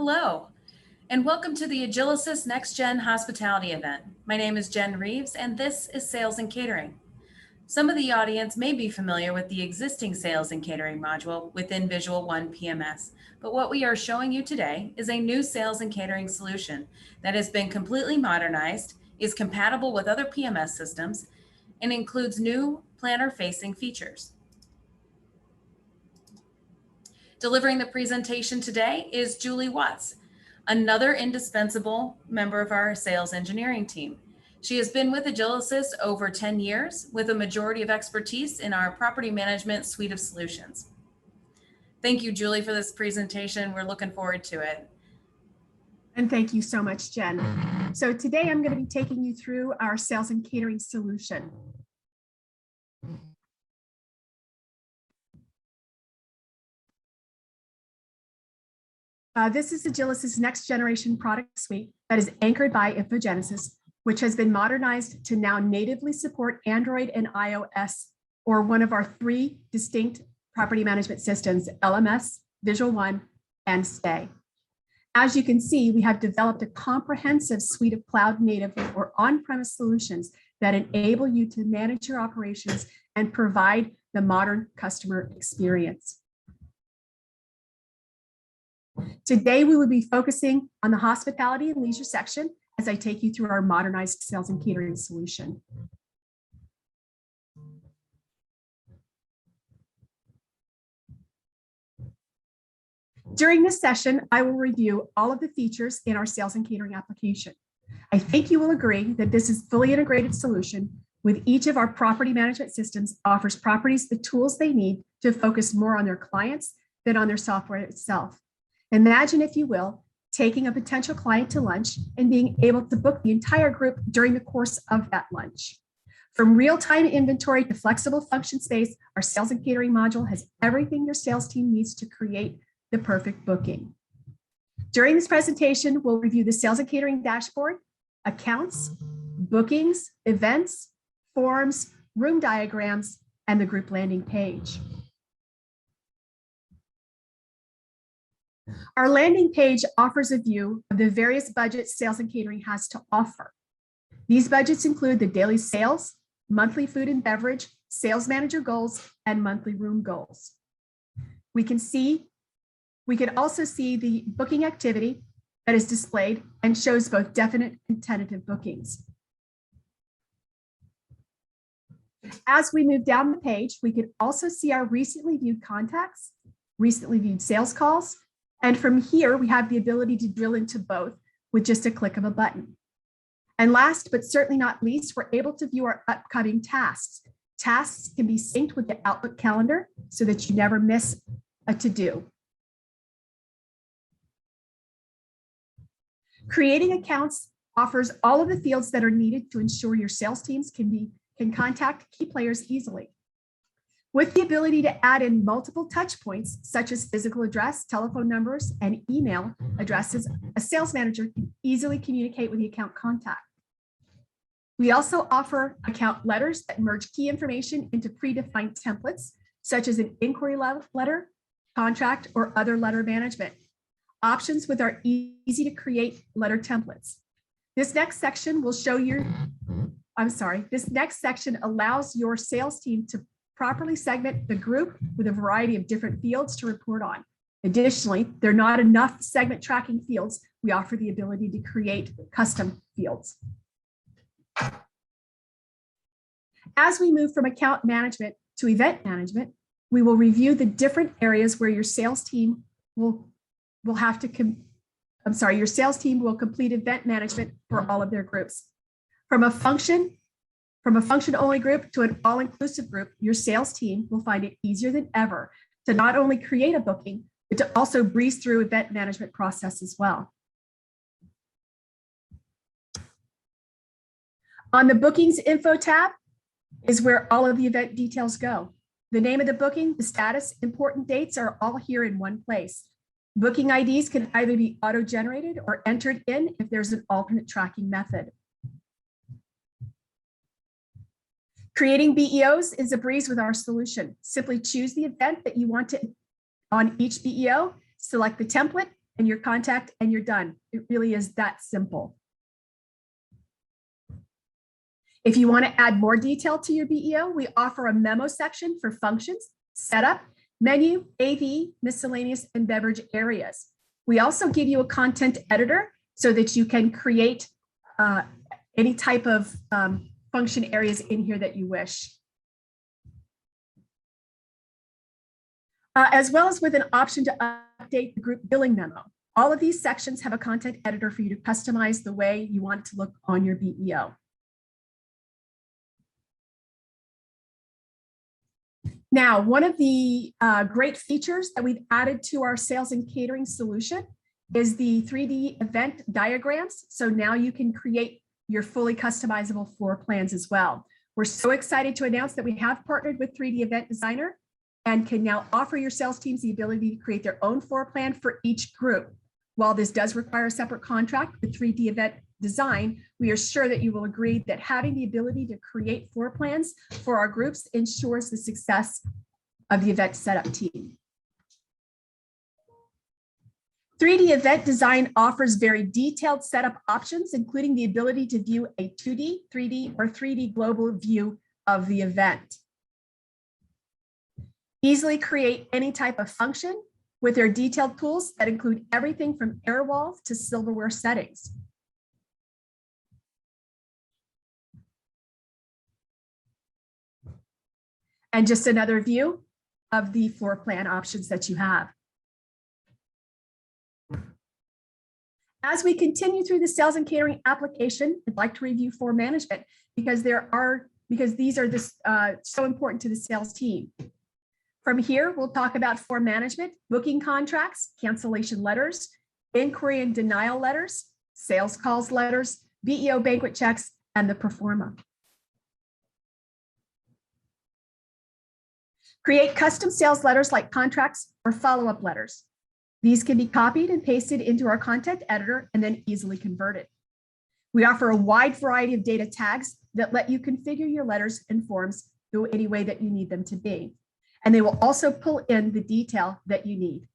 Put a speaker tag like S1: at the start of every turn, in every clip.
S1: Hello, and welcome to the Agilysys Next Gen Hospitality event. My name is Jen Reeves, and this is Sales and Catering. Some of the audience may be familiar with the existing Sales and Catering module within Visual One PMS, but what we are showing you today is a new Sales and Catering solution that has been completely modernized, is compatible with other PMS systems, and includes new planner-facing features. Delivering the presentation today is Julie Watts, another indispensable member of our sales engineering team. She has been with Agilysys over 10 years with a majority of expertise in our property management suite of solutions. Thank you, Julie, for this presentation. We're looking forward to it.
S2: And thank you so much, Jen. So today I'm going to be taking you through our sales and catering solution. This is Agilysys next generation product suite that is anchored by Agilysys, which has been modernized to now natively support Android and iOS, or one of our three distinct property management systems, LMS, Visual One, and Stay. As you can see, we have developed a comprehensive suite of cloud native or on-premise solutions that enable you to manage your operations and provide the modern customer experience. Today, we will be focusing on the hospitality and leisure section as I take you through our modernized sales and catering solution. During this session, I will review all of the features in our sales and catering application. I think you will agree that this is a fully integrated solution with each of our property management systems offers properties the tools they need to focus more on their clients than on their software itself. Imagine, if you will, taking a potential client to lunch and being able to book the entire group during the course of that lunch. From real-time inventory to flexible function space, our sales and catering module has everything your sales team needs to create the perfect booking. During this presentation, we'll review the sales and catering dashboard, accounts, bookings, events, forms, room diagrams, and the group landing page. Our landing page offers a view of the various budgets sales and catering has to offer. These budgets include the daily sales, monthly food and beverage, sales manager goals, and monthly room goals. We can also see the booking activity that is displayed and shows both definite and tentative bookings. As we move down the page, we can also see our recently viewed contacts, recently viewed sales calls, and from here, we have the ability to drill into both with just a click of a button. And last, but certainly not least, we're able to view our upcoming tasks. Tasks can be synced with the Outlook calendar so that you never miss a to-do. Creating accounts offers all of the fields that are needed to ensure your sales teams can contact key players easily. With the ability to add in multiple touch points, such as physical address, telephone numbers, and email addresses, a sales manager can easily communicate with the account contact. We also offer account letters that merge key information into predefined templates, such as an inquiry letter, contract, or other letter management. Options with our easy to create letter templates. This next section will show you, this next section allows your sales team to properly segment the group with a variety of different fields to report on. Additionally, there are not enough segment tracking fields. We offer the ability to create custom fields. As we move from account management to event management, we will review the different areas where your sales team will complete event management for all of their groups. From a function-only group to an all-inclusive group, your sales team will find it easier than ever to not only create a booking, but to also breeze through event management process as well. On the bookings info tab is where all of the event details go. The name of the booking, the status, important dates are all here in one place. Booking IDs can either be auto-generated or entered in if there's an alternate tracking method. Creating BEOs is a breeze with our solution. Simply choose the event that you want to on each BEO, select the template, and your contact, and you're done. It really is that simple. If you want to add more detail to your BEO, we offer a memo section for functions, setup, menu, AV, miscellaneous, and beverage areas. We also give you a content editor so that you can create any type of function areas in here that you wish. As well as with an option to update the group billing memo. All of these sections have a content editor for you to customize the way you want it to look on your BEO. Now, one of the great features that we've added to our sales and catering solution is the 3D event diagrams. So now you can create your fully customizable floor plans as well. We're so excited to announce that we have partnered with 3D Event Designer and can now offer your sales teams the ability to create their own floor plan for each group. While this does require a separate contract with 3D Event Design, we are sure that you will agree that having the ability to create floor plans for our groups ensures the success of the event setup team. 3D Event Design offers very detailed setup options, including the ability to view a 2D, 3D, or 3D global view of the event. Easily create any type of function with their detailed tools that include everything from air walls to silverware settings. And just another view of the floor plan options that you have. As we continue through the sales and catering application, I'd like to review form management because these are so important to the sales team. From here, we'll talk about form management, booking contracts, cancellation letters, inquiry and denial letters, sales calls letters, BEO banquet checks, and the pro forma. Create custom sales letters like contracts or follow-up letters. These can be copied and pasted into our content editor and then easily converted. We offer a wide variety of data tags that let you configure your letters and forms any way that you need them to be. And they will also pull in the detail that you need.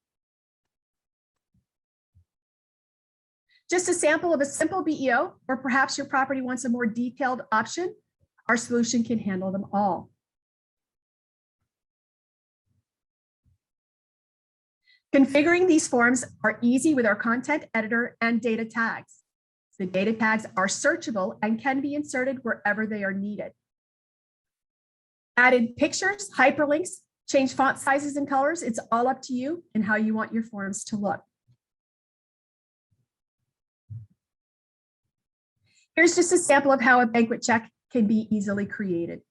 S2: Just a sample of a simple BEO, or perhaps your property wants a more detailed option, our solution can handle them all. Configuring these forms are easy with our content editor and data tags. The data tags are searchable and can be inserted wherever they are needed. Added pictures, hyperlinks, change font sizes and colors. It's all up to you and how you want your forms to look. Here's just a sample of how a banquet check can be easily created.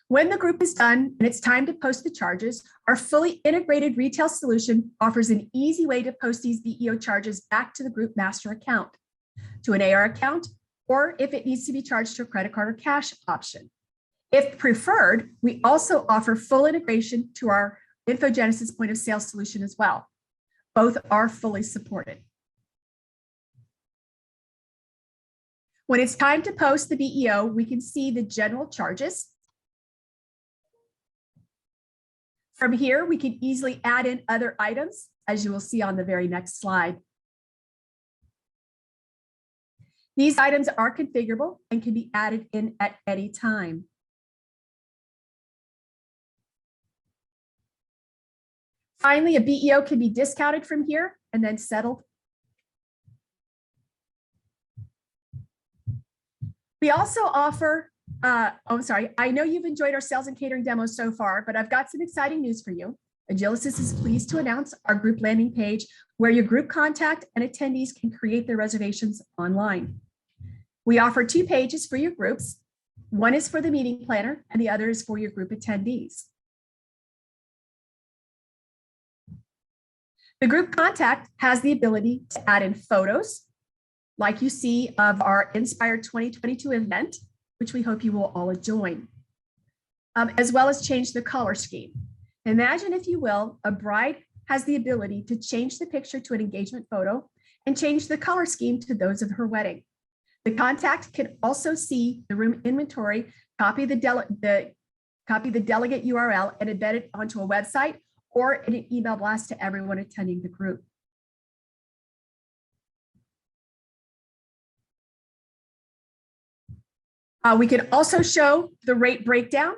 S2: When the group is done and it's time to post the charges, our fully integrated retail solution offers an easy way to post these BEO charges back to the group master account, to an AR account, or if it needs to be charged to a credit card or cash option. If preferred, we also offer full integration to our InfoGenesis point of sale solution as well. Both are fully supported. When it's time to post the BEO, we can see the general charges. From here, we can easily add in other items, as you will see on the very next slide. These items are configurable and can be added in at any time. Finally, a BEO can be discounted from here and then settled. We also offer, I know you've enjoyed our sales and catering demos so far, but I've got some exciting news for you. Agilysys is pleased to announce our group landing page where your group contact and attendees can create their reservations online. We offer 2 pages for your groups. One is for the meeting planner and the other is for your group attendees. The group contact has the ability to add in photos, like you see of our Inspire 2022 event, which we hope you will all join, as well as change the color scheme. Imagine, if you will, a bride has the ability to change the picture to an engagement photo and change the color scheme to those of her wedding. The contact can also see the room inventory, copy the copy the delegate URL and embed it onto a website or in an email blast to everyone attending the group. We can also show the rate breakdown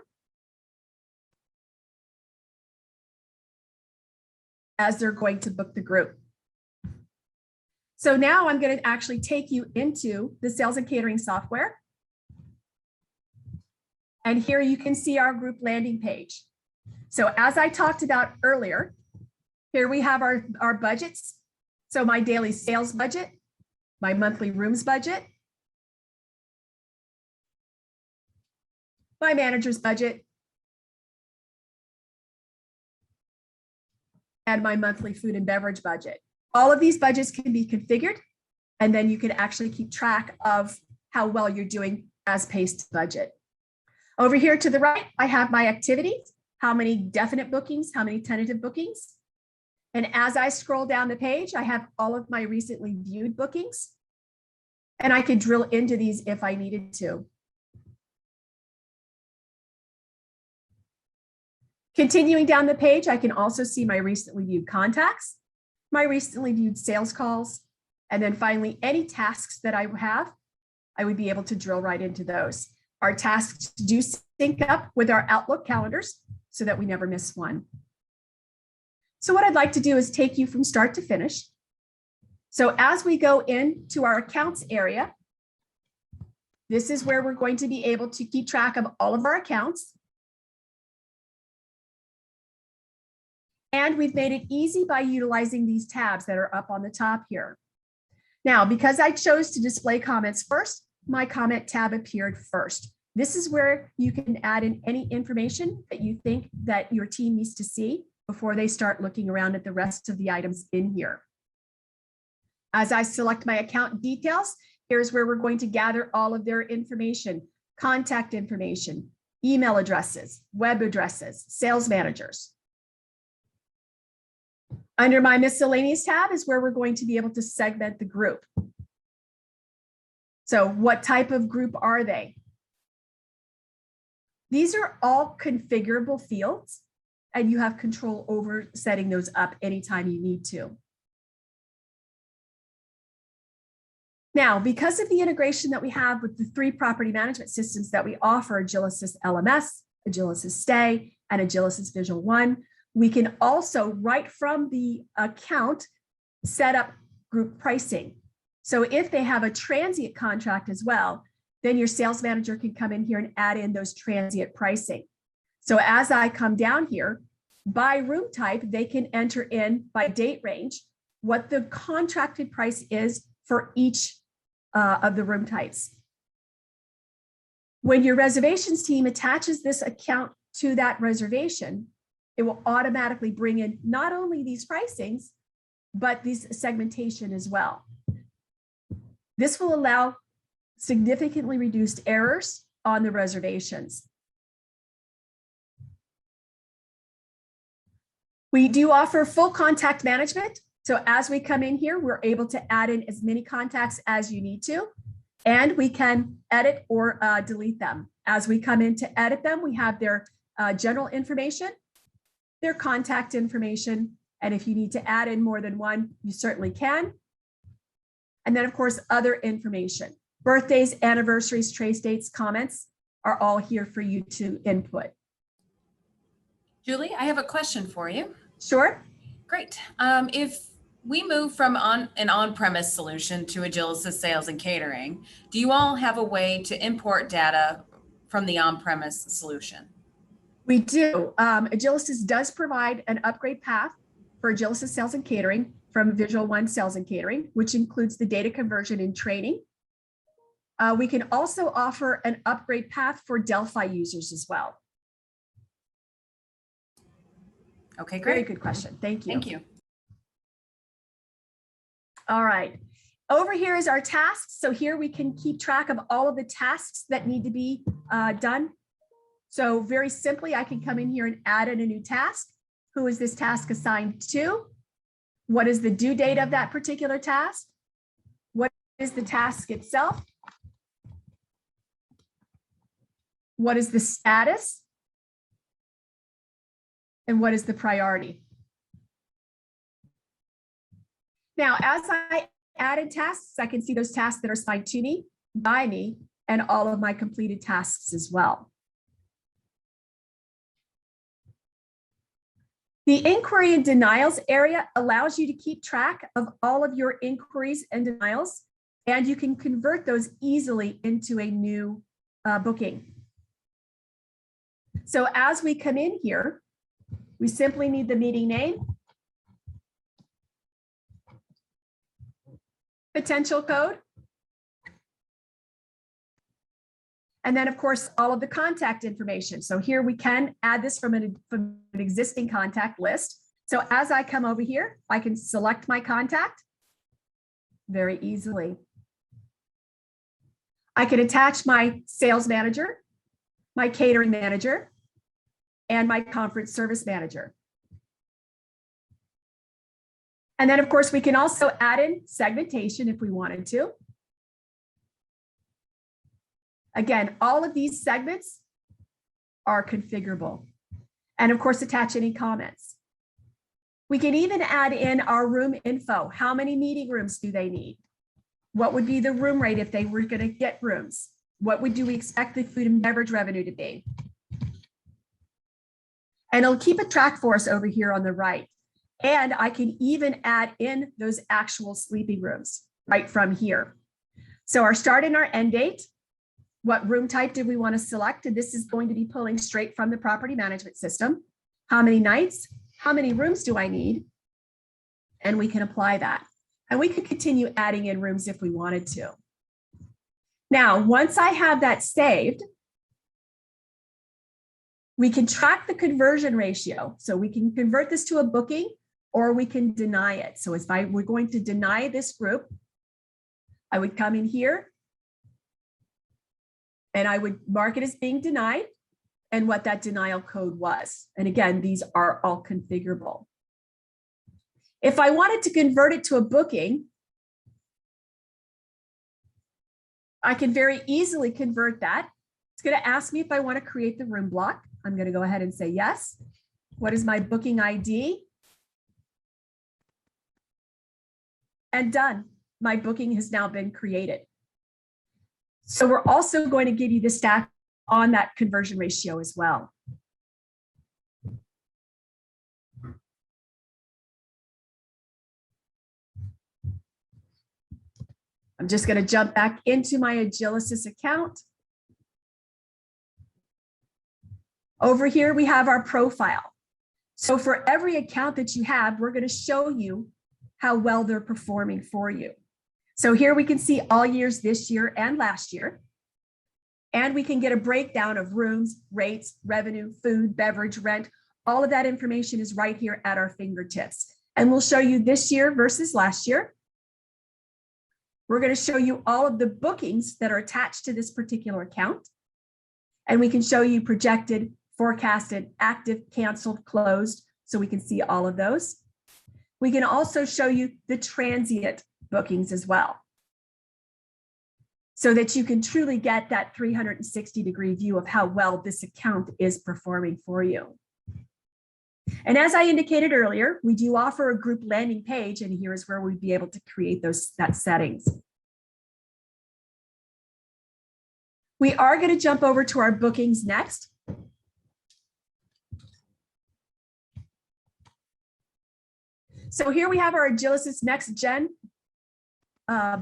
S2: as they're going to book the group. So now I'm going to actually take you into the sales and catering software. And here you can see our group landing page. So as I talked about earlier, here we have our budgets. So my daily sales budget, my monthly rooms budget, my manager's budget, and my monthly food and beverage budget. All of these budgets can be configured, and then you can actually keep track of how well you're doing as paced budget. Over here to the right, I have my activities, how many definite bookings, how many tentative bookings. And as I scroll down the page, I have all of my recently viewed bookings, and I could drill into these if I needed to. Continuing down the page, I can also see my recently viewed contacts, my recently viewed sales calls, and then finally, any tasks that I have, I would be able to drill right into those. Our tasks do sync up with our Outlook calendars so that we never miss one. So what I'd like to do is take you from start to finish. So as we go into our accounts area, this is where we're going to be able to keep track of all of our accounts. And we've made it easy by utilizing these tabs that are up on the top here. Now, because I chose to display comments first, my comment tab appeared first. This is where you can add in any information that you think that your team needs to see before they start looking around at the rest of the items in here. As I select my account details, here's where we're going to gather all of their information, contact information, email addresses, web addresses, sales managers. Under my miscellaneous tab is where we're going to be able to segment the group. So what type of group are they? These are all configurable fields, and you have control over setting those up anytime you need to. Now, because of the integration that we have with the 3 property management systems that we offer, Agilysys LMS, Agilysys Stay, and Agilysys Visual One, we can also, right from the account, set up group pricing. So if they have a transient contract as well, then your sales manager can come in here and add in those transient pricing. So as I come down here, by room type, they can enter in by date range what the contracted price is for each of the room types. When your reservations team attaches this account to that reservation, it will automatically bring in not only these pricings, but these segmentation as well. This will allow significantly reduced errors on the reservations. We do offer full contact management. So as we come in here, we're able to add in as many contacts as you need to, and we can edit or delete them. As we come in to edit them, we have their general information, their contact information, and if you need to add in more than one, you certainly can. And then, of course, other information. Birthdays, anniversaries, trace dates, comments are all here for you to input.
S1: Julie, I have a question for you.
S2: Sure.
S1: Great. If we move from an on-premise solution to Agilysys Sales and Catering, do you all have a way to import data from the on-premise solution?
S2: We do. Agilysys does provide an upgrade path for Agilysys Sales and Catering from Visual One Sales and Catering, which includes the data conversion and training. We can also offer an upgrade path for Delphi users as well.
S1: Okay, great.
S2: Very good question. Thank you.
S1: Thank you.
S2: All right. Over here is our tasks. So here we can keep track of all of the tasks that need to be done. So very simply, I can come in here and add in a new task. Who is this task assigned to? What is the due date of that particular task? What is the task itself? What is the status? and what is the priority. Now, as I added tasks, I can see those tasks that are assigned to me, by me, and all of my completed tasks as well. The inquiry and denials area allows you to keep track of all of your inquiries and denials, and you can convert those easily into a new booking. So as we come in here, we simply need the meeting name, potential code, and then of course, all of the contact information. So here we can add this from an existing contact list. So as I come over here, I can select my contact very easily. I can attach my sales manager, my catering manager, and my conference service manager. And then of course, we can also add in segmentation if we wanted to. Again, all of these segments are configurable. And of course, attach any comments. We can even add in our room info. How many meeting rooms do they need? What would be the room rate if they were going to get rooms? What do we expect the food and beverage revenue to be? And it'll keep a track for us over here on the right. And I can even add in those actual sleeping rooms right from here. So our start and our end date, what room type did we want to select? And this is going to be pulling straight from the property management system. How many nights? How many rooms do I need? And we can apply that. And we could continue adding in rooms if we wanted to. Now, once I have that saved, we can track the conversion ratio. So we can convert this to a booking or we can deny it. So if I were going to deny this group, I would come in here and I would mark it as being denied and what that denial code was. And again, these are all configurable. If I wanted to convert it to a booking, I can very easily convert that. It's going to ask me if I want to create the room block. I'm going to go ahead and say yes. What is my booking ID? And done. My booking has now been created. So we're also going to give you the stat on that conversion ratio as well. I'm just going to jump back into my Agilysys account. Over here, we have our profile. So for every account that you have, we're going to show you how well they're performing for you. So here we can see all years this year and last year. And we can get a breakdown of rooms, rates, revenue, food, beverage, rent. All of that information is right here at our fingertips. And we'll show you this year versus last year. We're going to show you all of the bookings that are attached to this particular account. And we can show you projected, forecasted, active, canceled, closed, so we can see all of those. We can also show you the transient bookings as well, so that you can truly get that 360-degree view of how well this account is performing for you. And as I indicated earlier, we do offer a group landing page, and here's where we'd be able to create that settings. We are going to jump over to our bookings next. So here we have our Agilysys Next Gen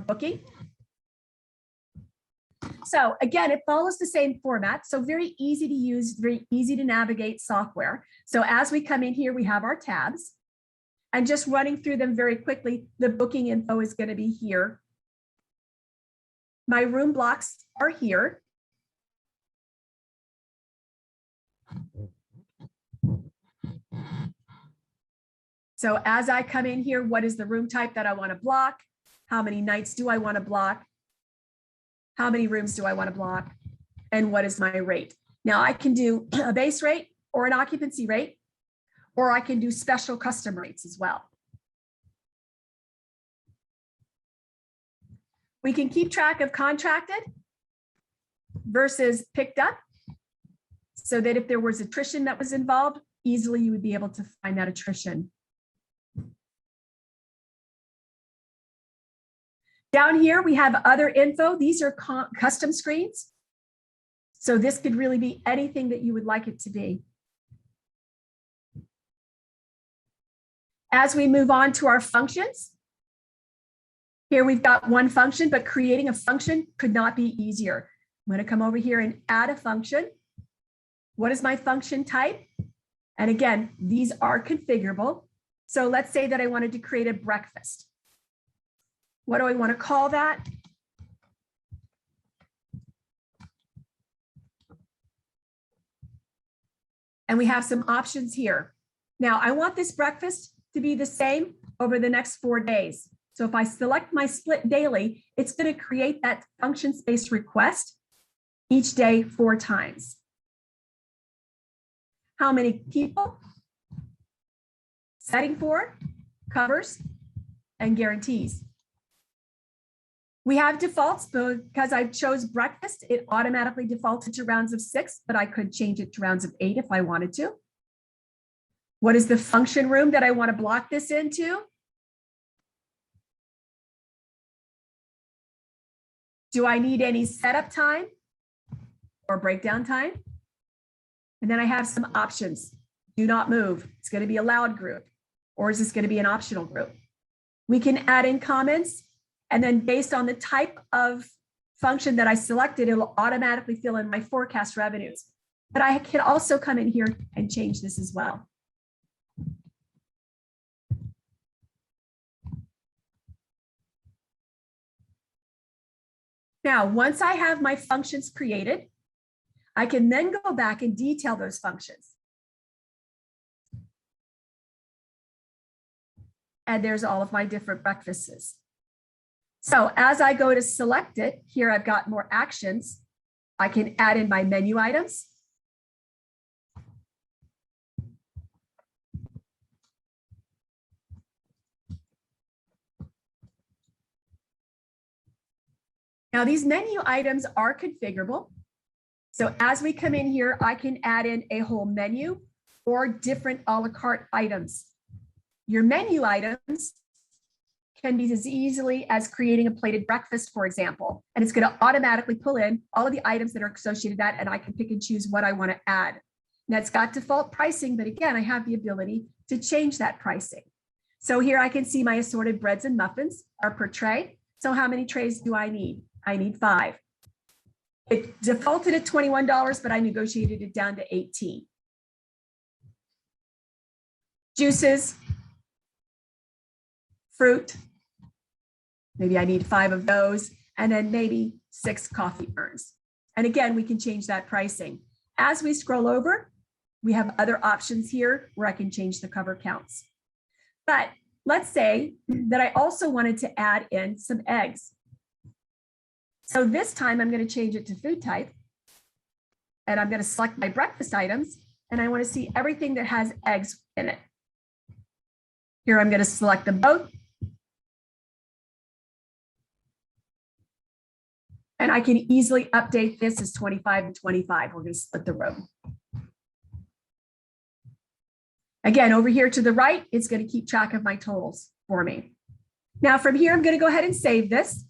S2: booking. So again, it follows the same format. So very easy to use, very easy to navigate software. So as we come in here, we have our tabs. And just running through them very quickly, the booking info is going to be here. My room blocks are here. So as I come in here, what is the room type that I want to block? How many nights do I want to block? How many rooms do I want to block? And what is my rate? Now I can do a base rate or an occupancy rate, or I can do special custom rates as well. We can keep track of contracted versus picked up, so that if there was attrition that was involved, easily you would be able to find that attrition. Down here, we have other info. These are custom screens. So this could really be anything that you would like it to be. As we move on to our functions, here we've got one function, but creating a function could not be easier. I'm going to come over here and add a function. What is my function type? And again, these are configurable. So let's say that I wanted to create a breakfast. What do I want to call that? And we have some options here. Now, I want this breakfast to be the same over the next 4 days. So if I select my split daily, it's going to create that function space request each day 4 times. How many people? Setting for, covers, and guarantees. We have defaults because I chose breakfast. It automatically defaulted to rounds of 6, but I could change it to rounds of 8 if I wanted to. What is the function room that I want to block this into? Do I need any setup time or breakdown time? And then I have some options. Do not move. It's going to be a loud group, or is this going to be an optional group? We can add in comments, and then based on the type of function that I selected, it'll automatically fill in my forecast revenues. But I can also come in here and change this as well. Now, once I have my functions created, I can then go back and detail those functions. And there's all of my different breakfasts. So as I go to select it, here I've got more actions. I can add in my menu items. Now these menu items are configurable. So as we come in here, I can add in a whole menu or different a la carte items. Your menu items can be as easily as creating a plated breakfast, for example, and it's going to automatically pull in all of the items that are associated with that, and I can pick and choose what I want to add. Now it's got default pricing, but again, I have the ability to change that pricing. So here I can see my assorted breads and muffins are per tray. So how many trays do I need? I need 5. It defaulted at $21, but I negotiated it down to 18. Juices, fruit, maybe I need 5 of those, and then maybe 6 coffee urns. And again, we can change that pricing. As we scroll over, we have other options here where I can change the cover counts. But let's say that I also wanted to add in some eggs. So this time I'm going to change it to food type, and I'm going to select my breakfast items, and I want to see everything that has eggs in it. Here I'm going to select them both. And I can easily update this as 25 and 25. We're going to split the room. Again, over here to the right, it's going to keep track of my totals for me. Now from here, I'm going to go ahead and save this.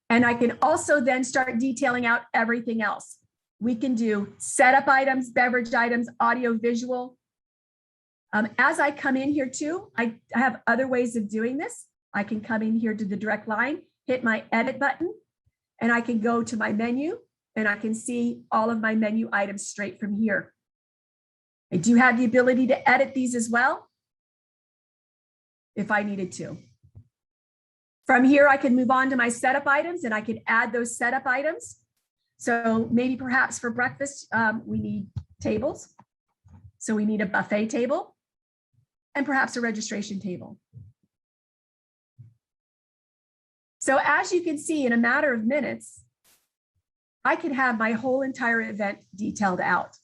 S2: And I can also then start detailing out everything else. We can do setup items, beverage items, audio, visual. As I come in here too, I have other ways of doing this. I can come in here to the direct line, hit my edit button, and I can go to my menu, and I can see all of my menu items straight from here. I do have the ability to edit these as well if I needed to. From here, I can move on to my setup items, and I can add those setup items. So maybe perhaps for breakfast, we need tables. So we need a buffet table and perhaps a registration table. So as you can see, in a matter of minutes, I can have my whole entire event detailed out.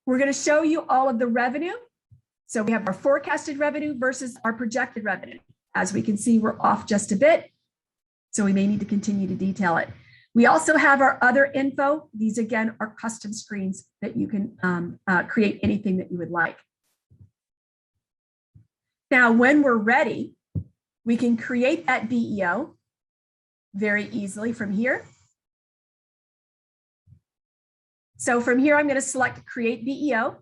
S2: We're going to show you all of the revenue. So we have our forecasted revenue versus our projected revenue. As we can see, we're off just a bit. So we may need to continue to detail it. We also have our other info. These again are custom screens that you can create anything that you would like. Now, when we're ready, we can create that BEO very easily from here. So from here, I'm going to select Create BEO.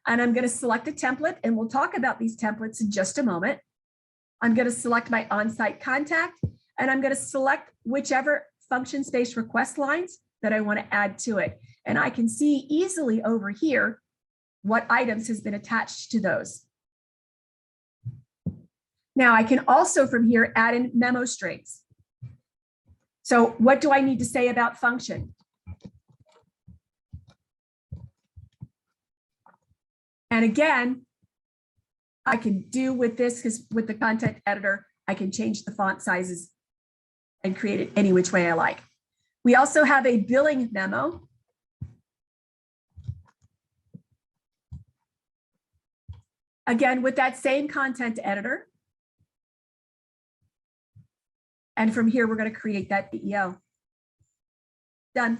S2: And I'm going to select a template, and we'll talk about these templates in just a moment. I'm going to select my on-site contact, and I'm going to select whichever function space request lines that I want to add to it. And I can see easily over here what items has been attached to those. Now I can also from here add in memo strings. So what do I need to say about function? And again, I can do with this because with the content editor, I can change the font sizes and create it any which way I like. We also have a billing memo. Again, with that same content editor. And from here, we're going to create that BEO. Done.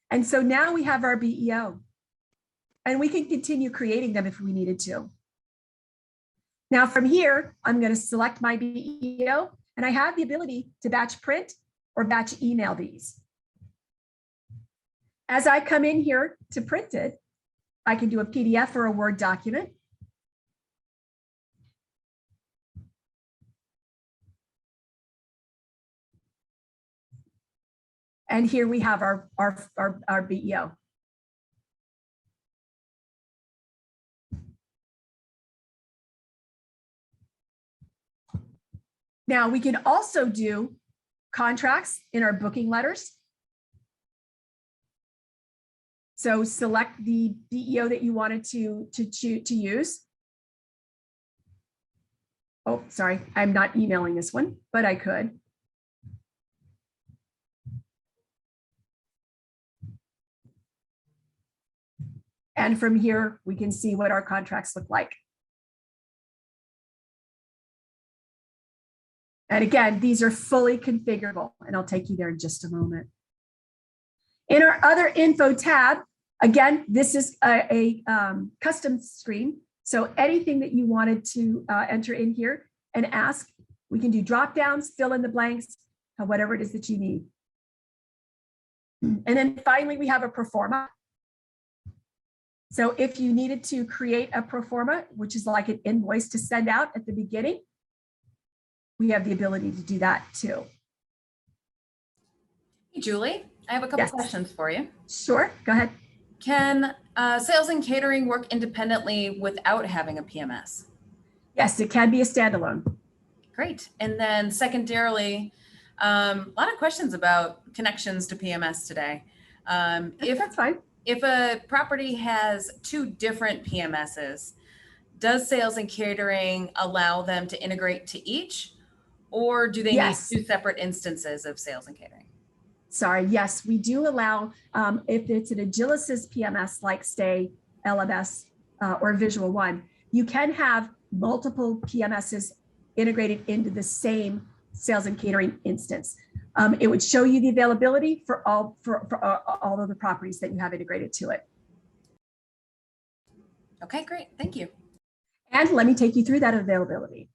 S2: And so now we have our BEO. And we can continue creating them if we needed to. Now from here, I'm going to select my BEO, and I have the ability to batch print or batch email these. As I come in here to print it, I can do a PDF or a Word document. And here we have our BEO. Now we can also do contracts in our booking letters. So select the BEO that you wanted to use. Oh, sorry, I'm not emailing this one, but I could. And from here, we can see what our contracts look like. And again, these are fully configurable, and I'll take you there in just a moment. In our other info tab, again, this is a custom screen. So anything that you wanted to enter in here and ask, we can do drop downs, fill in the blanks, whatever it is that you need. And then finally, we have a pro forma. So if you needed to create a pro forma, which is like an invoice to send out at the beginning, we have the ability to do that too.
S1: Hey, Julie, I have a couple questions for you.
S2: Sure, go ahead.
S1: Can sales and catering work independently without having a PMS?
S2: Yes, it can be a standalone.
S1: Great. And then secondarily, a lot of questions about connections to PMS today.
S2: That's fine.
S1: If a property has two different PMSs, does sales and catering allow them to integrate to each, or do they need two separate instances of sales and catering?
S2: Sorry, yes, we do allow, if it's an Agilysys PMS like say LMS or Visual One, you can have multiple PMSs integrated into the same sales and catering instance. It would show you the availability for all of the properties that you have integrated to it.
S1: Okay, great. Thank you.
S2: And let me take you through that availability.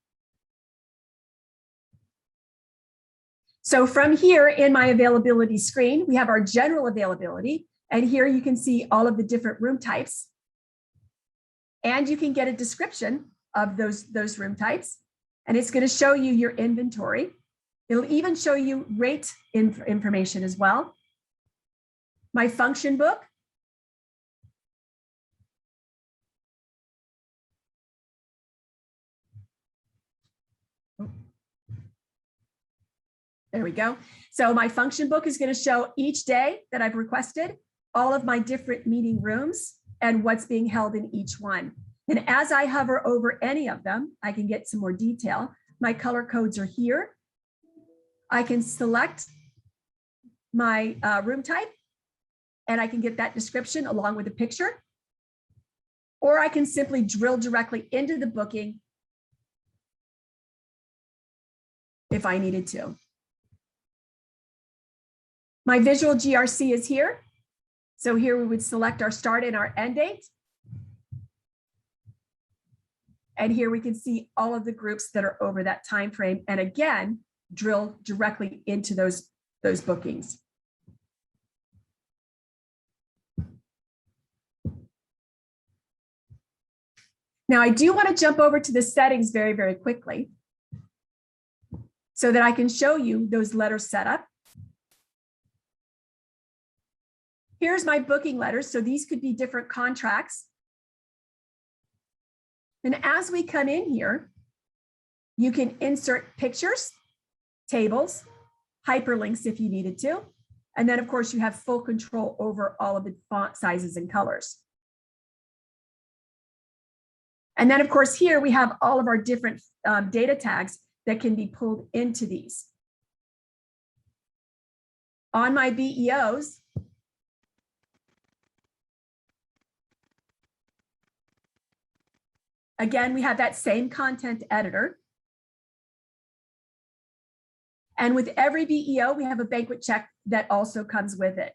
S2: So from here in my availability screen, we have our general availability. And here you can see all of the different room types. And you can get a description of those room types. And it's going to show you your inventory. It'll even show you rate information as well. My function book. There we go. So my function book is going to show each day that I've requested all of my different meeting rooms and what's being held in each one. And as I hover over any of them, I can get some more detail. My color codes are here. I can select my room type, and I can get that description along with a picture. Or I can simply drill directly into the booking if I needed to. My visual GRC is here. So here we would select our start and our end date. And here we can see all of the groups that are over that time frame. And again, drill directly into those bookings. Now I do want to jump over to the settings very, very quickly so that I can show you those letters set up. Here's my booking letters. So these could be different contracts. And as we come in here, you can insert pictures, tables, hyperlinks if you needed to. And then of course you have full control over all of the font sizes and colors. And then of course here we have all of our different data tags that can be pulled into these. On my BEOs, again, we have that same content editor. And with every BEO, we have a banquet check that also comes with it.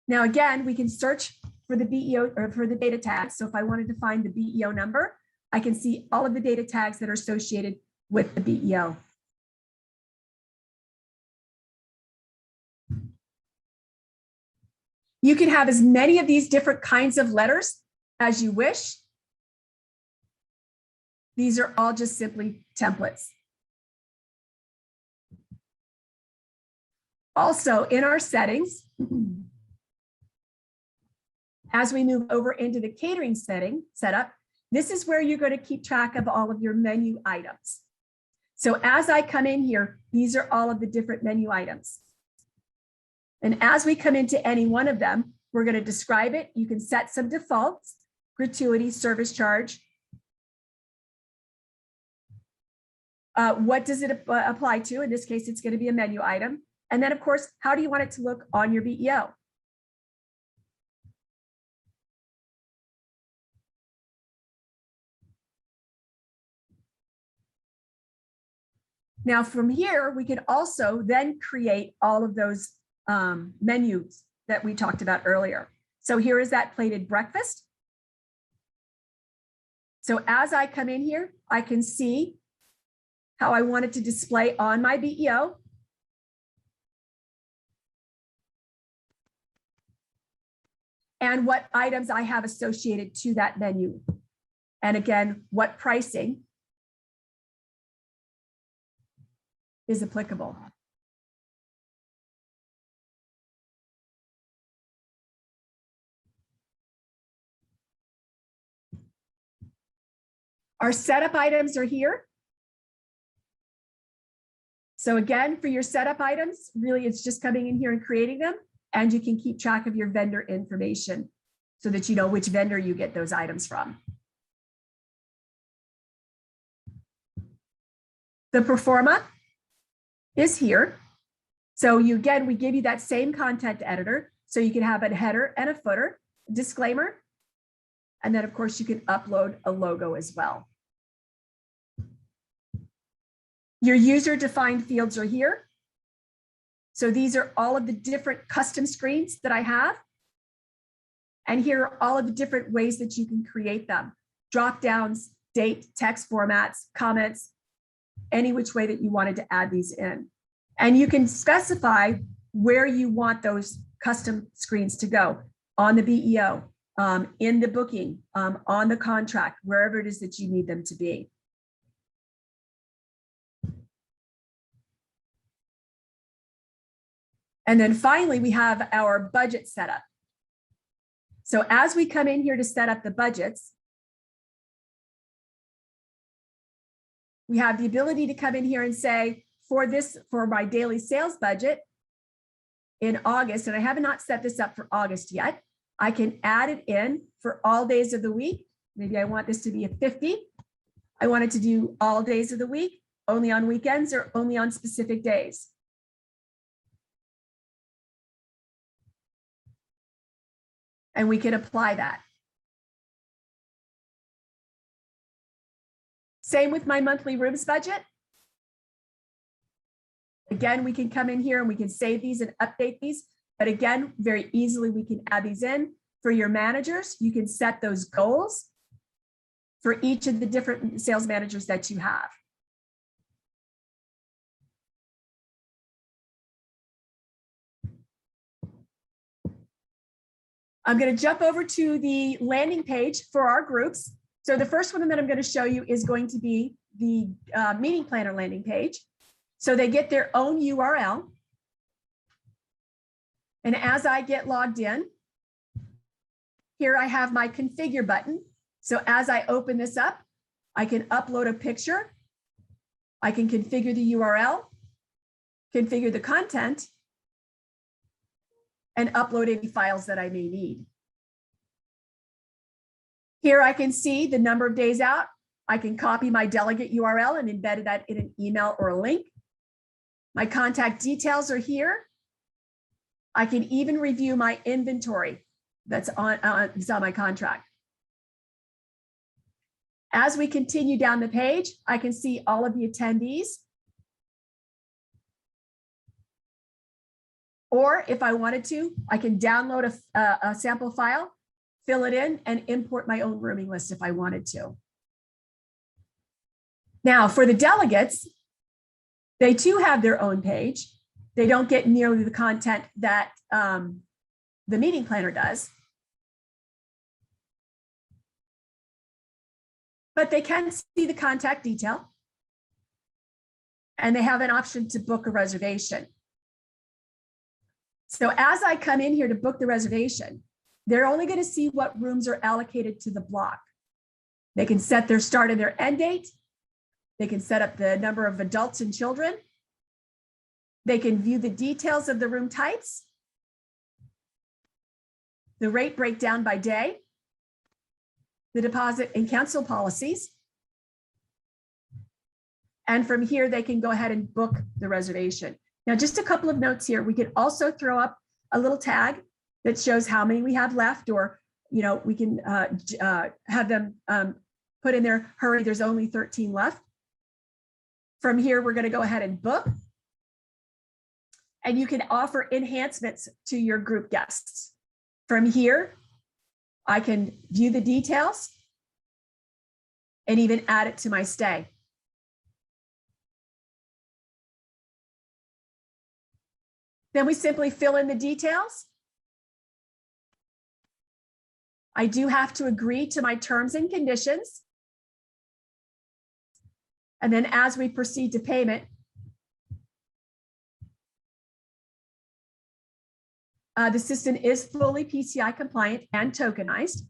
S2: Now, again, we can search for the BEO or for the data tags. So if I wanted to find the BEO number, I can see all of the data tags that are associated with the BEO. You can have as many of these different kinds of letters as you wish. These are all just simply templates. Also, in our settings, as we move over into the catering setup, this is where you're going to keep track of all of your menu items. So as I come in here, these are all of the different menu items. And as we come into any one of them, we're going to describe it. You can set some defaults, gratuity, service charge. What does it apply to? In this case, it's going to be a menu item. And then, of course, how do you want it to look on your BEO? Now, from here, we can also then create all of those menus that we talked about earlier. So here is that plated breakfast. So as I come in here, I can see how I want it to display on my BEO. And what items I have associated to that menu. And again, what pricing is applicable. Our setup items are here. So again, for your setup items, really it's just coming in here and creating them, and you can keep track of your vendor information so that you know which vendor you get those items from. The Performa is here. So we give you that same content editor. So you can have a header and a footer, disclaimer. And then of course you can upload a logo as well. Your user defined fields are here. So these are all of the different custom screens that I have. And here are all of the different ways that you can create them. Drop downs, date, text formats, comments, any which way that you wanted to add these in. And you can specify where you want those custom screens to go on the BEO, in the booking, on the contract, wherever it is that you need them to be. And then finally, we have our budget setup. So as we come in here to set up the budgets, we have the ability to come in here and say, for my daily sales budget in August, and I have not set this up for August yet, I can add it in for all days of the week. Maybe I want this to be a 50. I want it to do all days of the week, only on weekends or only on specific days. and we can apply that. Same with my monthly rooms budget. Again, we can come in here and we can save these and update these. But again, very easily, we can add these in. For your managers, you can set those goals for each of the different sales managers that you have. I'm going to jump over to the landing page for our groups. So the first one that I'm going to show you is going to be the meeting planner landing page. So they get their own URL. And as I get logged in, here I have my configure button. So as I open this up, I can upload a picture. I can configure the URL, configure the content, and upload any files that I may need. Here I can see the number of days out. I can copy my delegate URL and embed that in an email or a link. My contact details are here. I can even review my inventory that's on my contract. As we continue down the page, I can see all of the attendees. Or if I wanted to, I can download a sample file, fill it in, and import my own rooming list if I wanted to. Now, for the delegates, they too have their own page. They don't get nearly the content that the meeting planner does. But they can see the contact detail. And they have an option to book a reservation. So as I come in here to book the reservation, they're only going to see what rooms are allocated to the block. They can set their start and their end date. They can set up the number of adults and children. They can view the details of the room types, the rate breakdown by day, the deposit and cancel policies. And from here, they can go ahead and book the reservation. Now, just a couple of notes here. We could also throw up a little tag that shows how many we have left, or, you know, we can have them put in there, hurry, there's only 13 left. From here, we're going to go ahead and book. And you can offer enhancements to your group guests. From here, I can view the details and even add it to my stay. Then we simply fill in the details. I do have to agree to my terms and conditions. And then as we proceed to payment, the system is fully PCI compliant and tokenized.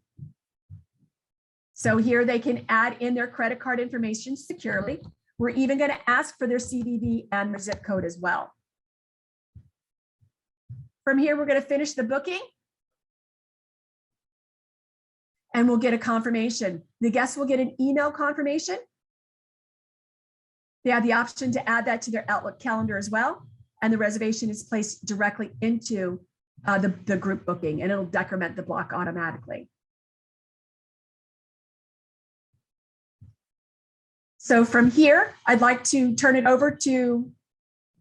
S2: So here they can add in their credit card information securely. We're even going to ask for their CVV and their zip code as well. From here, we're going to finish the booking. And we'll get a confirmation. The guests will get an email confirmation. They have the option to add that to their Outlook calendar as well. And the reservation is placed directly into the group booking, and it'll decrement the block automatically. So from here, I'd like to turn it over to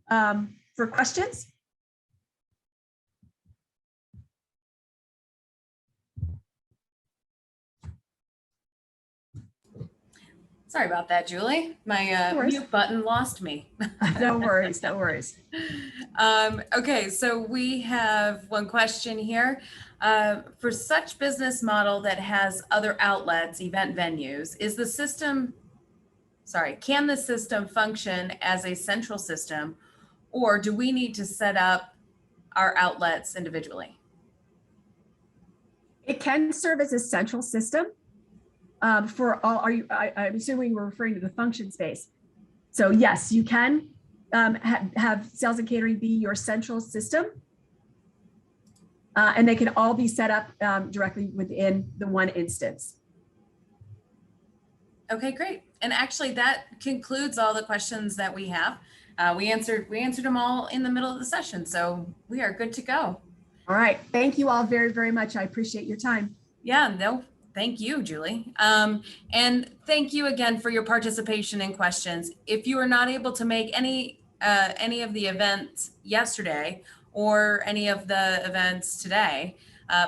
S2: for questions.
S1: Sorry about that, Julie. My mute button lost me.
S2: No worries, no worries.
S1: Okay, so we have one question here. For such business model that has other outlets, event venues, is the system, can the system function as a central system, or do we need to set up our outlets individually?
S2: It can serve as a central system. For all, I'm assuming we're referring to the function space. So yes, you can have sales and catering be your central system. And they can all be set up directly within the one instance.
S1: Okay, great. And actually that concludes all the questions that we have. We answered them all in the middle of the session. So we are good to go.
S2: All right. Thank you all very, very much. I appreciate your time.
S1: Yeah, no, thank you, Julie. And thank you again for your participation and questions. If you were not able to make any of the events yesterday or any of the events today,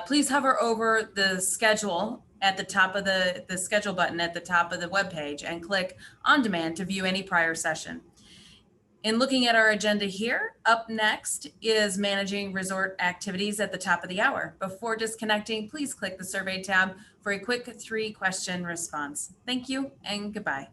S1: please hover over the schedule at the top of the schedule button at the top of the webpage and click on demand to view any prior session. In looking at our agenda here, up next is managing resort activities at the top of the hour. Before disconnecting, please click the survey tab for a quick 3-question response. Thank you and goodbye.